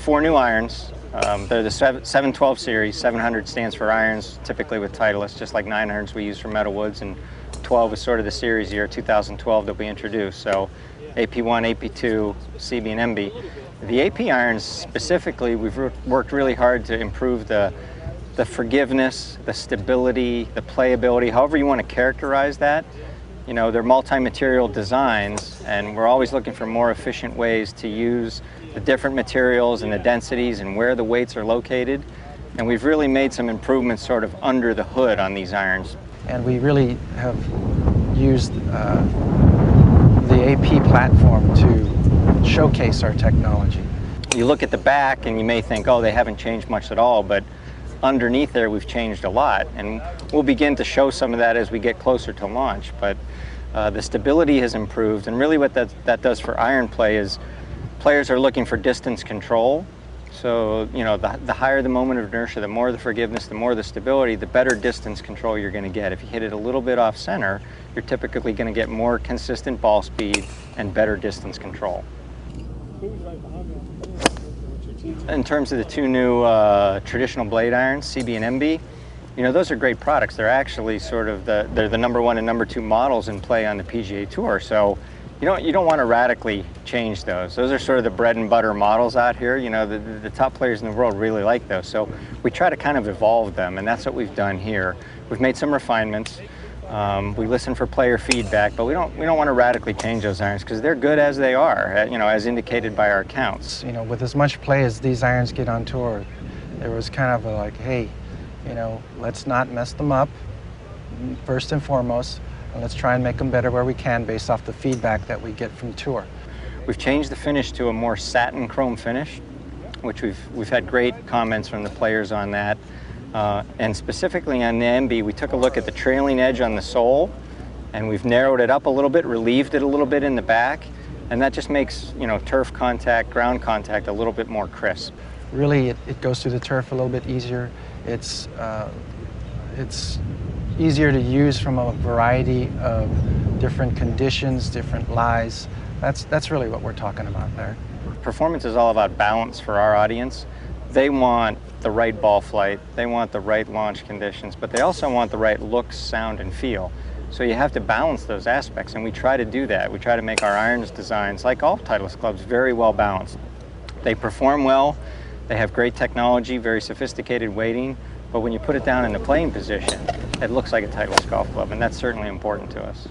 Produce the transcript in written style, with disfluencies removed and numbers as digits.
4 new irons. They're the 712 series. 700 stands for irons, typically with Titleist, just like 900s we use for metal woods, and 12 is sort of the series year 2012 that we introduced. So Ap1, Ap2, Cb and Mb. The Ap irons specifically, we've worked really hard to improve the forgiveness, the stability, the playability, however you want to characterize that. You know, they're multi-material designs, and we're always looking for more efficient ways to use the different materials and the densities and where the weights are located. And we've really made some improvements sort of under the hood on these irons. And we really have used the AP platform to showcase our technology. You look at the back and you may think, oh, they haven't changed much at all, but underneath there we've changed a lot, and we'll begin to show some of that as we get closer to launch. But the stability has improved, and really what that does for iron play is players are looking for distance control. So, you know, the higher the moment of inertia, the more the forgiveness, the more the stability, the better distance control you're going to get. If you hit it a little bit off center, you're typically going to get more consistent ball speed and better distance control. In terms of the 2 new traditional blade irons, Cb and Mb, you know, those are great products. They're actually sort of they're the #1 and #2 models in play on the PGA Tour. So you don't want to radically change those. Those are sort of the bread and butter models out here. You know, the top players in the world really like those. So we try to kind of evolve them, and that's what we've done here. We've made some refinements. We listen for player feedback, but we don't want to radically change those irons because they're good as they are, you know, as indicated by our counts. You know, with as much play as these irons get on tour, there was kind of a like, hey, you know, let's not mess them up first and foremost, and let's try and make them better where we can based off the feedback that we get from tour. We've changed the finish to a more satin chrome finish, which we've had great comments from the players on that. And specifically on the Mb, we took a look at the trailing edge on the sole, and we've narrowed it up a little bit, relieved it a little bit in the back, and that just makes, you know, turf contact, ground contact a little bit more crisp. Really, it goes through the turf a little bit easier. It's easier to use from a variety of different conditions, different lies. That's really what we're talking about there. Performance is all about balance for our audience. They want the right ball flight, they want the right launch conditions, but they also want the right looks, sound, and feel. So you have to balance those aspects, and we try to do that. We try to make our irons designs, like all Titleist clubs, very well balanced. They perform well, they have great technology, very sophisticated weighting, but when you put it down in the playing position, it looks like a Titleist golf club, and that's certainly important to us.